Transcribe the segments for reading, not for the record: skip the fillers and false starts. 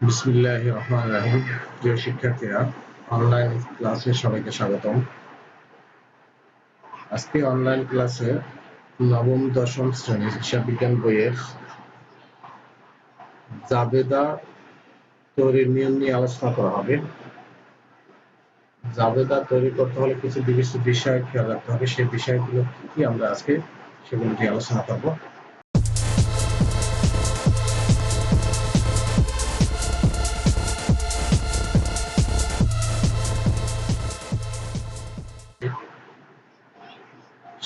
বিসমিল্লাহির রহমানির রহিম। প্রিয় শিক্ষার্থীরা, অনলাইন ক্লাসে সবাইকে স্বাগতম। আজকে অনলাইন ক্লাসে নবম দশম শ্রেণীর হিসাব বিজ্ঞান বইয়ের জাবেদা তৈরির নিয়ম নিয়ে আলোচনা করা হবে। জাবেদা তৈরি করতে হলে কিছু নির্দিষ্ট বিষয় খেয়াল রাখতে হবে। সেই বিষয়গুলো কি আমরা আজকে সেগুলো নিয়ে আলোচনা করব।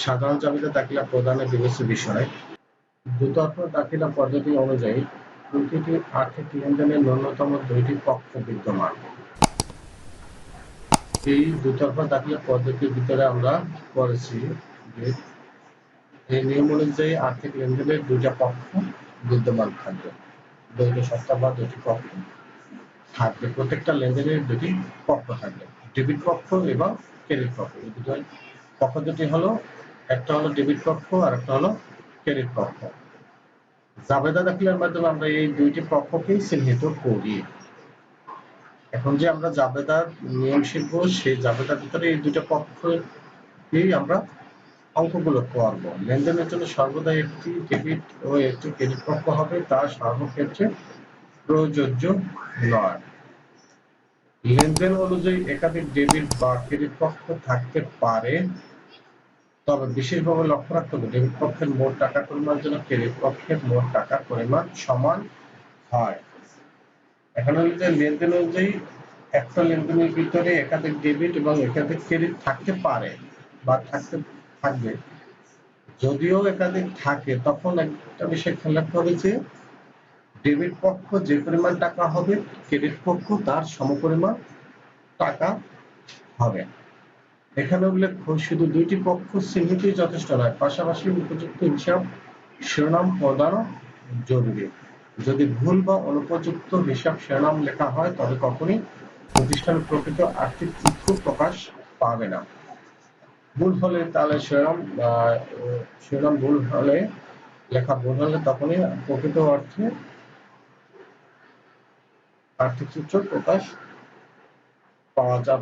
সাধারণ জাবেদা দাখিলা প্রদানের বিবেচ্য বিষয়। দুতর্ফ দাখিলা পদ্ধতি অনুযায়ী প্রতিটি আর্থিক লেনদেনে ন্যূনতম দুইটি পক্ষ বিদ্যমান। এই দুতরফা দাখিলা পদ্ধতির ভিতরে আমরা পড়েছি যে এই নিয়ম অনুযায়ী আর্থিক লেনদেনের দুইটা পক্ষ বিদ্যমান থাকবে, দুইটি সত্তা বা দুটি পক্ষ থাকবে। প্রত্যেকটা লেনদেনের দুটি পক্ষ থাকবে, ডেবিট পক্ষ এবং ক্রেডিট পক্ষ। এই দুটো পক্ষ দুটি হলো, একটা হলো ডেবিট পক্ষ আর একটা হলো ক্রেডিট পক্ষ। জাবেদা দাখিলার মাধ্যমে আমরা এই দুইটি পক্ষকেই চিহ্নিত করি। এখন যে আমরা জাবেদার নিয়ম শিখবো, সেই জাবেদার ভিতরে এই দুটো পক্ষকেই আমরা অঙ্কগুলো করব। লেনদেনের জন্য সর্বদা একটি ডেবিট ও একটি ক্রেডিট পক্ষ হবে, তা সর্বক্ষেত্রে প্রযোজ্য নয়। লেনদেন অনুযায়ী একাধিক ডেবিট বা ক্রেডিট পক্ষ থাকতে পারে, তবে বিশেষভাবে লক্ষ্য রাখতে হবে ডেবিট পক্ষের মোট টাকার পরিমাণ যেন ক্রেডিট পক্ষের মোট টাকার পরিমাণ সমান হয়। এখানে হচ্ছে লেনদেন অনুযায়ী একটা লেনদেনের ভিতরে একাধিক ডেবিট এবং একাধিক ক্রেডিট থাকতে পারে বা থাকবে। যদিও একাধিক থাকে, তখন একটা বিষয় খেয়াল রাখতে হবে যে ডেবিট পক্ষ যে পরিমাণ টাকা হবে, ক্রেডিট পক্ষ তার সমপরিমাণ টাকা হবে। এখানে উল্লেখ্য, শুধু দুইটি পক্ষ চিহ্নিতই যথেষ্ট নয়, পাশাপাশি উপযুক্ত হিসাব শিরোনাম প্রদানও জরুরি। যদি ভুল বা অনুপযুক্ত হিসাব শিরোনাম লেখা হয়, তবে কখনই প্রতিষ্ঠানের প্রকৃত আর্থিক চিত্র প্রকাশ পাবে না। ভুল হলে তাহলে শিরোনাম ভুল হলে, লেখা ভুল হলে তখনই প্রকৃত অর্থে আর্থিক চিত্র প্রকাশ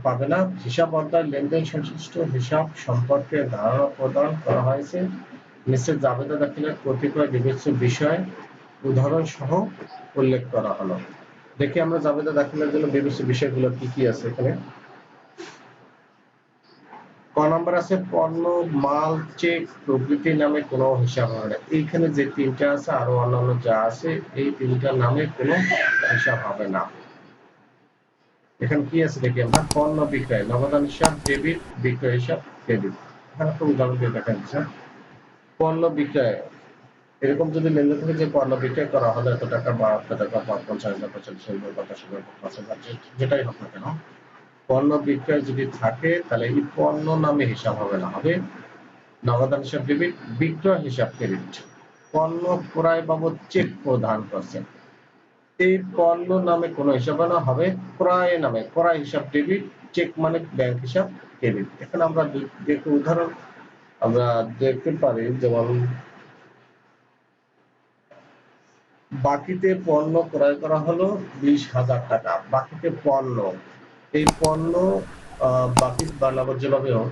পাবে না। হিসাব অধ্যায় লেনদেন সংশ্লিষ্ট হিসাব সম্পর্কে ধারণা প্রদান করা হয়েছে। নিচে জাবেদা দাখিলের কতিপয় বিবেচ্য বিষয় উদাহরণ সহ উল্লেখ করা হলো। দেখি আমরা জাবেদা দাখিলের জন্য বিবেচ্য বিষয়গুলো কি কি আছে। এখানে ক নম্বর আছে পণ্য, মাল, চেক প্রভৃতি নামে কোনো হিসাব হবে না। এইখানে যে তিনটা আছে আরো অন্যান্য যা আছে, এই তিনটার নামে কোনো হিসাব হবে না। এখানে কি আছে দেখি আমরা, পণ্য বিক্রয় নগদান হিসাব ডেবিট, বিক্রয় হিসাব ক্রেডিট। এখানে একটা উদাহরণ দিয়ে দেখা যাচ্ছে, পণ্য বিক্রয় এরকম যদি লেনদেন থেকে যে পণ্য বিক্রয় করা হলো এত টাকা বা এত টাকা বা 50,000 45,000 50,000 5,000 যেটাই হোক না কেন, পণ্য বিক্রয় যদি থাকে তাহলে এই পণ্য নামে হিসাব হবে না, হবে নগদান হিসাব ডেবিট, বিক্রয় হিসাব ক্রেডিট। পণ্য ক্রয় বাবদ চেক প্রদান করছেন, এই পণ্য নামে কোনো হিসাব না, হবে ক্রয় নামে, ক্রয় হিসাব ডেবিট, চেক মানে ব্যাংক হিসাব ক্রেডিট। এখানে আমরা দুটো উদাহরণ আমরা দেখতে পারি, যেমন বাকিতে পণ্য ক্রয় করা হলো 20,000 টাকা, বাকিতে পণ্য, এই পণ্য বাকি বা নগদ যেভাবে হোক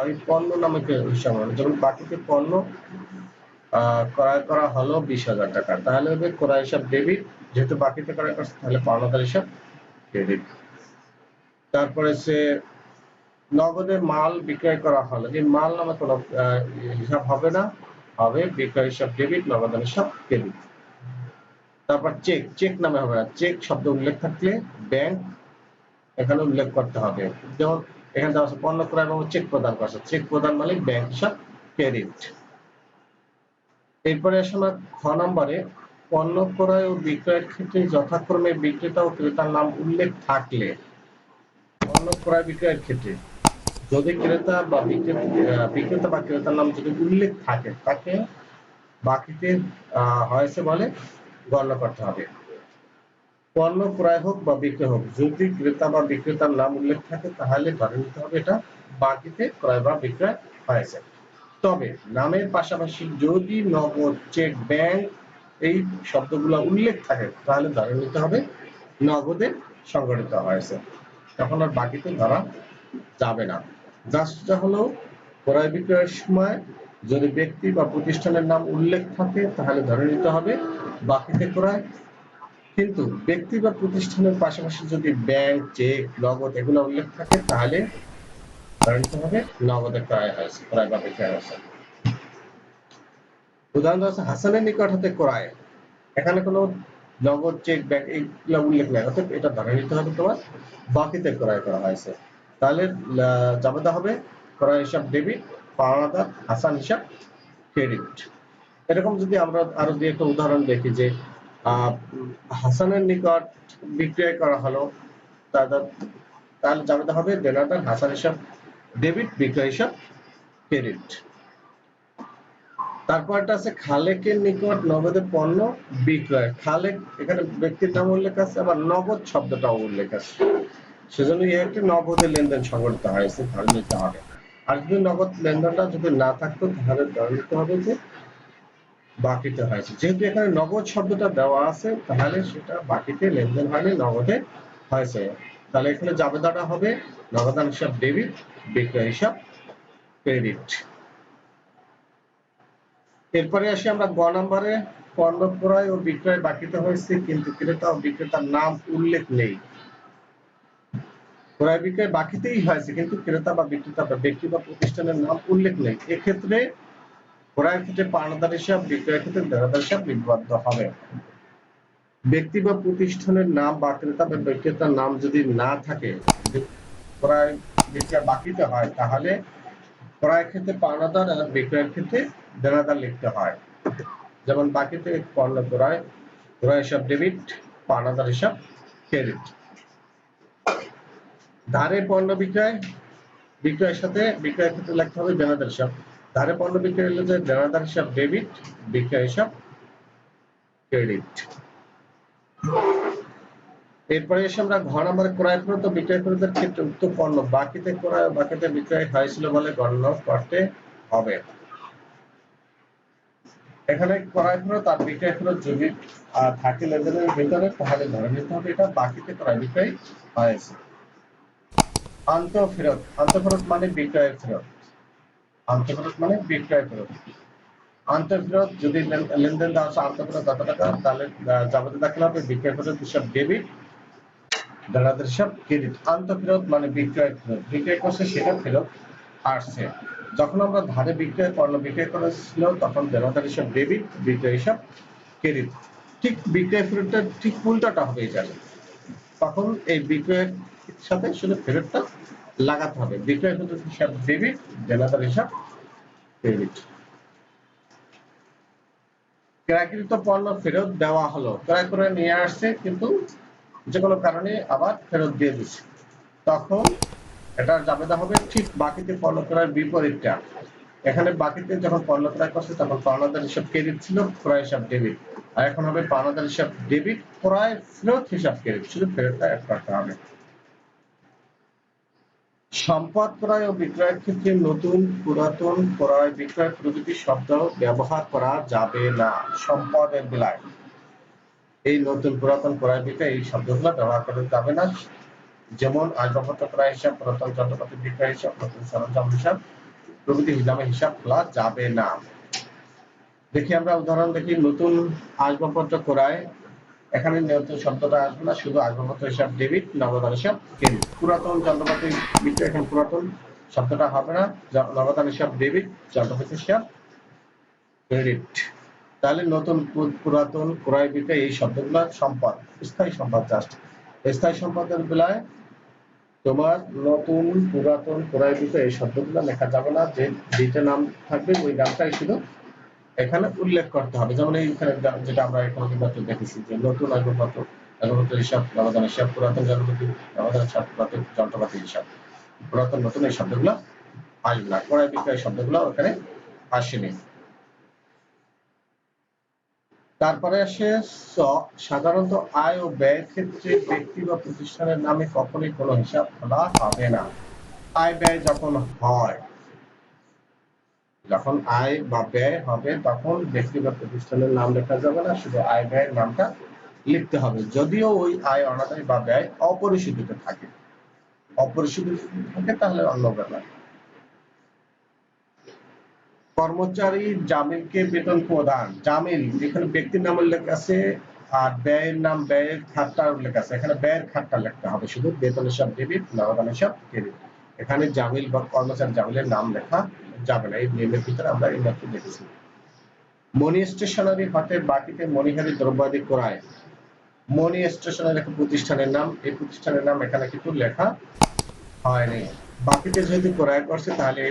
এই পণ্য নামে হিসাব হবে। যেমন বাকিতে পণ্য ক্রয় করা হলো 20,000 টাকা, তাহলে হবে ক্রয় হিসাব ডেবিট, যেহেতু বাকিতে ক্রয় করছে তাহলে পাওনাদার হিসাব ক্রেডিট। তারপরে সে নগদে মাল বিক্রয় করা হলো, এই মাল নামে কোনো হিসাব হবে না, হবে বিক্রয় হিসাব ডেবিট, নগদান হিসাব ক্রেডিট। তারপর চেক, চেক নামে হবে না, চেক শব্দ উল্লেখ থাকলে ব্যাংক এখানে উল্লেখ করতে হবে। যেমন এখানে দেওয়া আছে পণ্য ক্রয় এবং চেক প্রদান করছে, চেক প্রদান মানে ব্যাংক হিসাব ক্রেডিট। এরপরে আসে না খ নম্বরে, পণ্য ক্রয় ও বিক্রয়ের ক্ষেত্রে যথাক্রমে বিক্রেতা ও ক্রেতার নাম উল্লেখ থাকলে, পণ্য ক্রয় বিক্রয়ের ক্ষেত্রে যদি ক্রেতা বা বিক্রেতা বা ক্রেতার নাম যদি উল্লেখ থাকে, তাকে বাকিতে হয়েছে বলে গণ্য করতে হবে। পণ্য ক্রয় হোক বা বিক্রয় হোক, যদি ক্রেতা বা বিক্রেতার নাম উল্লেখ থাকে তাহলে ধরে নিতে হবে এটা বাকিতে ক্রয় বা বিক্রয় হয়েছে। তবে নামের পাশাপাশি যদি নগদ, চেক, ব্যাংক এই শব্দগুলো উল্লেখ থাকে তাহলে ধরে নিতে হবে নগদে সংগঠিত হয়েছে, তখন আর বাকিতে ধরা যাবে না। জাস্ট হলো ক্রয় বিক্রয়ের সময় যদি ব্যক্তি বা প্রতিষ্ঠানের নাম উল্লেখ থাকে তাহলে ধরে নিতে হবে বাকিতে ক্রয়, কিন্তু ব্যক্তি বা প্রতিষ্ঠানের পাশাপাশি যদি ব্যাংক, চেক, নগদ এগুলো উল্লেখ থাকে তাহলে ধরে নিতে হবে নগদে ক্রয় হয়েছে, ক্রয় বা বিক্রয় হয়েছে। উদাহরণ আছে হাসানের নিকট হতে ক্রয়, এখানে কোনো নগদ, চেক, ব্যাংক এইগুলো উল্লেখ নেই, অর্থাৎ এটা ধরে নিতে হবে তোমার বাকিতে ক্রয় করা হয়েছে। তাহলে জাবেদা হবে ক্রয় হিসাব ডেবিট, পাওনাদার হাসান হিসাব ক্রেডিট। এরকম যদি আমরা আরো দুই একটা উদাহরণ দেখি যে হাসানের নিকট বিক্রয় করা হলো, তাহলে জাবেদা হবে দেনাদার হাসান হিসাব ডেবিট, বিক্রয় হিসাব ক্রেডিট। তারপরটা আছে খালেকের নিকট নগদে পণ্য বিক্রয়। খালেক এখানে ব্যক্তির নাম উল্লেখ আছে, আবার নগদ শব্দটাও উল্লেখ আছে, সেজন্য একটি নগদের লেনদেন সংগঠিত হয়েছে ধরে নিতে হবে। আর যদি নগদ লেনদেনটা যদি না থাকতো তাহলে ধরে নিতে হবে যে বাকিতে হয়েছে। যেহেতু এখানে নগদ শব্দটা দেওয়া আছে তাহলে সেটা বাকিতে লেনদেন হয়নি, নগদে হয়েছে। তাহলে এখানে জাবেদাটা হবে নগদান হিসাব ডেবিট, বিক্রয় হিসাব ক্রেডিট। এরপরে আসি আমরা গ নম্বরে, পণ্য ক্রয় ও বিক্রয় বাকিতে হয়েছে কিন্তু ক্রেতা ও বিক্রেতার নাম উল্লেখ নেই। ক্রয় বিক্রয় বাকিতেই হয়েছে কিন্তু ক্রেতা বা বিক্রেতা বা ব্যক্তি বা প্রতিষ্ঠানের নাম উল্লেখ নেই, এক্ষেত্রে ক্রয়ের ক্ষেত্রে পাওনাদার হিসাব, বিক্রয়ের ক্ষেত্রে দেনাদার হিসাব লিপিবদ্ধ হবে। ব্যক্তি বা প্রতিষ্ঠানের নাম বা ক্রেতা বা বিক্রেতার নাম যদি না থাকে, ক্রয় বিক্রয় বাকিতে হয়, তাহলে ক্রয়ের ক্ষেত্রে পাওনাদার আর বিক্রয়ের ক্ষেত্রে দেনাদার লিখতে হয়। যেমন বাকিতে পণ্য ক্রয়, ক্রয় হিসাব ডেবিট, পাওনাদার হিসাব ক্রেডিট। ধারে পণ্য বিক্রয়, বিক্রয়ের সাথে বিক্রয়ের ক্ষেত্রে লিখতে হবে দেনাদার হিসাব। ধারে পণ্য বিক্রয় হলে যে দেনাদার হিসাব ডেবিট, বিক্রয় হিসাব ক্রেডিট। এরপরে এসে আমরা ঘ নম্বরে ক্রয় ফেরত ও বিক্রয় ফেরতের ক্ষেত্রে উক্ত পণ্য বাকিতে ক্রয় ও বাকিতে বিক্রয় হয়েছিল বলে গণ্য করতে হবে। এখানে ক্রয় ফেরত আর বিক্রয় ফেরত যদি থাকে লেনদেনের ভিতরে তাহলে ধরে নিতে হবে এটা বাকিতে ক্রয় বিক্রয় হয়েছে। আন্তঃফেরত, আন্তঃফেরত মানে বিক্রয় ফেরত, আন্তঃফেরত মানে বিক্রয় ফেরত। আন্তঃফেরত যদি লেনদেন দেওয়া আছে আন্তঃফেরত কত টাকা, তাহলে যাবতীয় দাখিল হবে বিক্রয় ফেরত হিসাব ডেবিট, দেনাদার হিসাব ক্রেডিট। আন্তঃফেরত মানে বিক্রয় ফেরত, বিক্রয় করছে সেটা ফেরত আসছে। যখন আমরা ধারে বিক্রয় পণ্য বিক্রয় করেছিল তখন দেনাদার হিসাব ডেবিট, বিক্রয় হিসাব ক্রেডিট। ঠিক বিক্রয় ফেরতটা ঠিক উল্টাটা হবে এখানে, তখন এই বিক্রয়ের সাথে শুধু ফেরতটা লাগাতে হবে। বিক্রয় ফেরত হিসাব ডেবিট, দেনাদার হিসাব ক্রেডিট। ক্রয়কৃত পণ্য ফেরত দেওয়া হলো, ক্রয় করে নিয়ে আসছে কিন্তু যে কোনো কারণে আবার ফেরত দিয়ে দিচ্ছে, তখন এটা জাবেদা হবে ঠিক বাকিতে পণ্য ক্রয়ের বিপরীতটা। এখানে বাকিতে যখন পণ্য ক্রয় করছে তখন পাওনাদার হিসাব ক্রেডিট ছিল, ক্রয় হিসাব ডেবিট। আর এখন হবে পাওনাদার হিসাব ডেবিট, ক্রয় ফেরত হিসাব ক্রেডিট, শুধু ফেরতটা অ্যাড করতে হবে। সম্পদ ক্রয় ও বিক্রয়ের ক্ষেত্রে নতুন, পুরাতন, ক্রয়, বিক্রয় প্রভৃতি শব্দ ব্যবহার করা যাবে না। সম্পদের বেলায় এই নতুন, পুরাতন, ক্রয়, বিক্রয় এই শব্দগুলো ব্যবহার করা যাবে না। যেমন আসবাবপত্র ক্রয় হিসাব, পুরাতন যন্ত্রপাতি বিক্রয় হিসাব, নতুন সরঞ্জাম হিসাব প্রভৃতি নামে হিসাব খোলা যাবে না। দেখি আমরা উদাহরণ দেখি। নতুন আসবাবপত্র ক্রয়, এখানে নতুন শব্দটা আসবে না, শুধু আসবাবপত্র হিসাব ডেবিট, নগদান হিসাব ক্রেডিট। পুরাতন যন্ত্রপাতি বিক্রয়, এখানে পুরাতন শব্দটা হবে না, নগদান হিসাব ডেবিট, যন্ত্রপাতি হিসাব ক্রেডিট। তাহলে নতুন, পুরাতন, ক্রয়, বিক্রয় এই শব্দগুলো সম্পদ, স্থায়ী সম্পদ। জাস্ট স্থায়ী সম্পদের বেলায় তোমার নতুন, পুরাতন, ক্রয়, বিক্রয় এই শব্দগুলো লেখা যাবে না, যে যেটা নাম থাকবে ওই নামটাই শুধু এখানে উল্লেখ করতে হবে। যেমন এইখানে যেটা আমরা এখানে দেখেছি যে নতুন আসবাবপত্র, আসবাবপত্র হিসাব, নগদান হিসাব, পুরাতন যন্ত্রপাতি, নগদান হিসাব, পুরাতন যন্ত্রপাতি হিসাব, পুরাতন নতুন এই শব্দগুলো আসবে না, ক্রয় বিক্রয় শব্দগুলো ওখানে আসেনি। তারপরে আসে সাধারণত আয় ও ব্যয়ের ক্ষেত্রে ব্যক্তি বা প্রতিষ্ঠানের নামে কখনোই কোনো হিসাব খোলা হবে না। আয় ব্যয় যখন হয়, যখন আয় বা ব্যয় হবে তখন ব্যক্তি বা প্রতিষ্ঠানের নাম লেখা যাবে না, শুধু আয় ব্যয়ের নামটা লিখতে হবে, যদিও ওই আয় অনাদায় বা ব্যয় অপরিশোধিত থাকে। অপরিশোধিত থাকে তাহলে অন্য ব্যাপার। কর্মচারী জামিলকে বেতন প্রদান। জামিল যেখানে ব্যক্তির নাম উল্লেখ আছে আর ব্যয়ের নাম ব্যয়ের খাতটার উল্লেখ আছে, এখানে ব্যয়ের খাতটা লিখতে হবে, শুধু বেতন হিসাব ডেবিট, নগদান হিসাব ক্রেডিট। এখানে জামিল বা কর্মচারী জামিলের নাম লেখা যাবে না, এই নিয়মের ভিতরে আমরা এই মাত্র দেখেছি। মনি স্টেশনারি হতে বাকিতে মনিহারি দ্রব্যাদি ক্রয়। মনি স্টেশনারি একটা প্রতিষ্ঠানের নাম, এই প্রতিষ্ঠানের নাম এখানে কিন্তু লেখা হয়নি। বাকিতে যেহেতু ক্রয় করছে তাহলে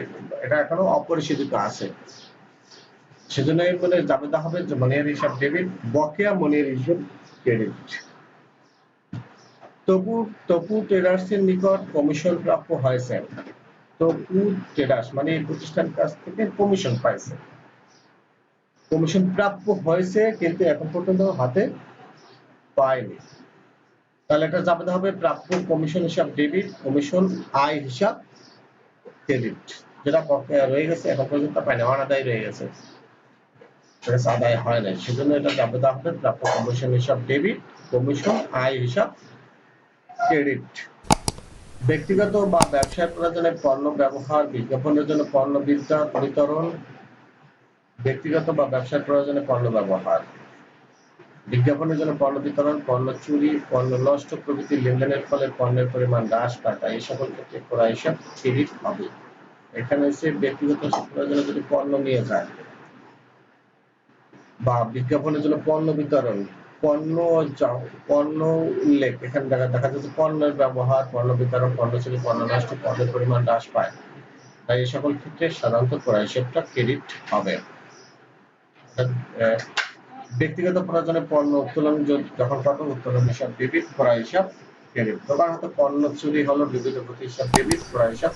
এটা এখনো অপরিশোধিত আছে, সেজন্য মানে জাবেদা হবে যে মনিহারি হিসাব ডেবিট, বকেয়া মনিহারি হিসাব ক্রেডিট। তপু ট্রেডার্সের নিকট কমিশন প্রাপ্য হয়েছে। তপু ট্রেডার্স মানে এই প্রতিষ্ঠান কাছ থেকে কমিশন পাইছে, কমিশন প্রাপ্য হয়েছে কিন্তু এখন পর্যন্ত হাতে পায়নি, তাহলে এটা জাবেদা হবে প্রাপ্য কমিশন হিসাব ডেবিট, কমিশন আয় হিসাব ক্রেডিট। যেটা বকেয়া রয়ে গেছে এখন পর্যন্ত পায়নি, অনাদায় রয়ে গেছে, আদায় হয় নাই, সেজন্য এটা জাবেদা হবে প্রাপ্য কমিশন হিসাব ডেবিট, কমিশন আয় হিসাব ক্রেডিট। ব্যক্তিগত বা ব্যবসায় প্রয়োজনে পণ্য ব্যবহার, বিজ্ঞাপনের জন্য পণ্য বিতরণ। ব্যক্তিগত বা ব্যবসায় প্রয়োজনে পণ্য ব্যবহার, বিজ্ঞাপনের জন্য পণ্য বিতরণ, পণ্য চুরি, পণ্য নষ্ট প্রভৃতি লেনদেনের ফলে পণ্যের পরিমাণ হ্রাস পায়, তাই এই সকল ক্ষেত্রে ক্রয় হিসাব ক্রেডিট হবে। এখানে এসে ব্যক্তিগত প্রয়োজনে যদি পণ্য নিয়ে যায় বা বিজ্ঞাপনের জন্য পণ্য বিতরণ, পণ্য উল্লেখ এখানে দেখা যাচ্ছে পণ্যের ব্যবহার, পণ্য বিতরণ, পণ্য চুরি, পণ্য নষ্ট, পণ্যের পরিমাণ হ্রাস পায়, তাই এই সকল ক্ষেত্রে সাধারণত ক্রয় হিসাবটা ক্রেডিট হবে। ব্যক্তিগত প্রয়োজনে পণ্য উত্তোলন যখন করবে উত্তোলন হিসাব ডেবিট, ক্রয় হিসাব ক্রেডিট। প্রধানত পণ্য চুরি হলো বিবিধ প্রতি হিসাব ডেবিট, ক্রয় হিসাব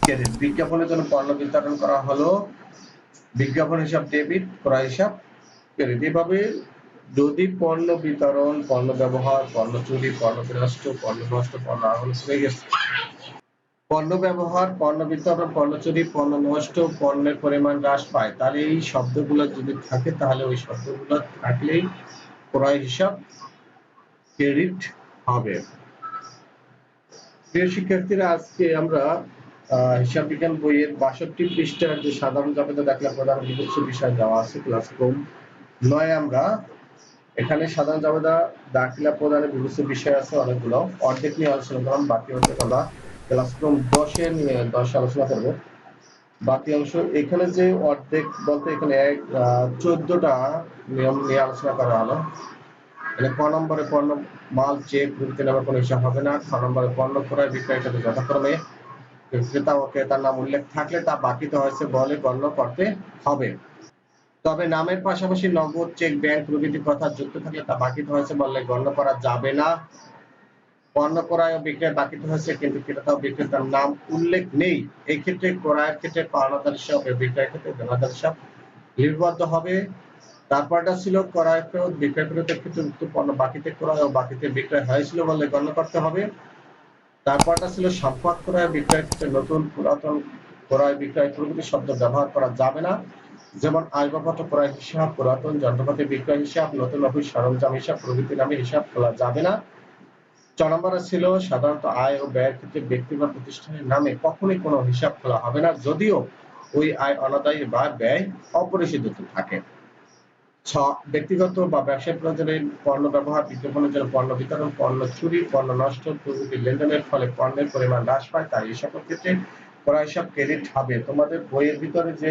ক্রেডিট। বিজ্ঞাপনের জন্য পণ্য বিতরণ করা হলো বিজ্ঞাপন হিসাব ডেবিট, ক্রয় হিসাব ক্রেডিট। এভাবে যদি পণ্য বিতরণ, পণ্য ব্যবহার, পণ্য চুরি, পণ্য নষ্ট, পণ্য আহরণ হয়ে গেছে, পণ্য ব্যবহার, পণ্য বিতরণ, পণ্য চুরি, পণ্য নষ্ট, পণ্যের পরিমাণ হ্রাস পায়, তাহলে এই শব্দগুলো যদি থাকে তাহলে ওই শব্দগুলো থাকলেই ক্রয় হিসাব ক্রেডিট হবে। প্রিয় শিক্ষার্থীরা, আজকে আমরা হিসাব বিজ্ঞান বইয়ের 62 পৃষ্ঠার যে সাধারণ জাবেদা দাখিলা প্রদান বিবেচ্য বিষয় দেওয়া আছে ক্লাসরুম 9 আমরা এখানে সাধারণ জাবেদা দাখিলা প্রদানের বিবেচ্য বিষয় আছে অনেকগুলো, অর্ধেক নিয়ে আলোচনা করলাম, বাকি অর্ধেক আমরা ক্লাসরুম 10 নিয়ে 10 আলোচনা করব। বাকি অংশ এখানে যে অর্ধেক বলতে এখানে 14টা নিয়ম নিয়ে আলোচনা করা হলো। মানে ক নম্বরে পণ্য মাল চেক প্রভৃতি নামে কোনো হিসাব হবে না। খ নম্বরে পণ্য ক্রয় বিক্রয়ের ক্ষেত্রে যথাক্রমে ক্রেতা ও ক্রেতার নাম উল্লেখ থাকলে তা বাকিতে হয়েছে বলে গণ্য করতে হবে, তবে নামের পাশাপাশি নগদ, চেক, ব্যাংক প্রভৃতি কথা যুক্ত থাকলে তা বাকিতে হয়েছে বলে গণ্য করা যাবে না। পণ্য ক্রয় ও বিক্রয় বাকিতে হয়েছে কিন্তু ক্রেতা ও বিক্রেতার নাম উল্লেখ নেই, এই ক্ষেত্রে ক্রয়ের ক্ষেত্রে পাওনাদার হিসাব ও বিক্রয়ের ক্ষেত্রে দেনাদার হিসাব লিপিবদ্ধ হবে। তারপরটা ছিল ক্রয় ফেরত, বিক্রয় ফেরতের ক্ষেত্রে উক্ত পণ্য বাকিতে ক্রয় ও বাকিতে বিক্রয় হয়েছিল বলে গণ্য করতে হবে। তারপরটা ছিল সম্পদ ক্রয় বিক্রয়ের ক্ষেত্রে নতুন, পুরাতন, ক্রয় বিক্রয় প্রভৃতি শব্দ ব্যবহার করা যাবে না, যেমন আসবাবপত্র ক্রয় হিসাব, পুরাতন যন্ত্রপাতি বিক্রয় হিসাব, নতুন অফিস সরঞ্জাম হিসাব প্রভৃতি নামে হিসাব খোলা যাবে না। 4 নম্বরে ছিল সাধারণত আয় ও ব্যয়ের ক্ষেত্রে ব্যক্তি বা প্রতিষ্ঠানের নামে কখনোই কোনো হিসাব খোলা হবে না, যদিও ওই আয় অনাদায়ী বা ব্যয় অপরিশোধিত থাকে। 6 ব্যক্তিগত বা ব্যবসায়িক প্রয়োজনে পণ্য ব্যবহার, বিজ্ঞাপনের জন্য পণ্য বিতরণ, পণ্য চুরি, পণ্য নষ্ট প্রভৃতি লেনদেনের ফলে পণ্যের পরিমাণ হ্রাস পায়, তাই এই সকল ক্ষেত্রে ক্রয় হিসাব ক্রেডিট হবে। তোমাদের বইয়ের ভিতরে যে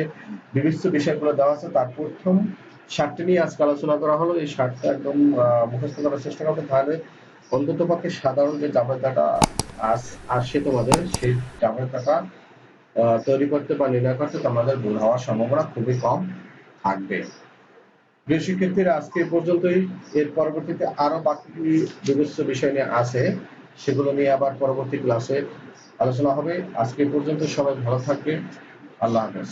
বিভিন্ন বিষয়গুলো দেওয়া আছে তার প্রথম 7টি নিয়ে আজকে আলোচনা করা হলো। এই 7টা একদম মুখস্থ করার চেষ্টা করবে, তাহলে অন্ততপক্ষে সাধারণ যে জাবেদাটা আসছে তোমাদের সেই জাবেদাটা তৈরি করতে বা নির্ণয় করতে তোমাদের ভুল হওয়ার সম্ভাবনা খুবই কম থাকবে। প্রিয় শিক্ষার্থীরা, আজকে পর্যন্তই। এর পরবর্তীতে আরো বাকি বিবেচ্য বিষয় নিয়ে আছে, সেগুলো নিয়ে আবার পরবর্তী ক্লাসে আলোচনা হবে। আজকে পর্যন্ত সবাই ভালো থাকবেন। আল্লাহ হাফেজ।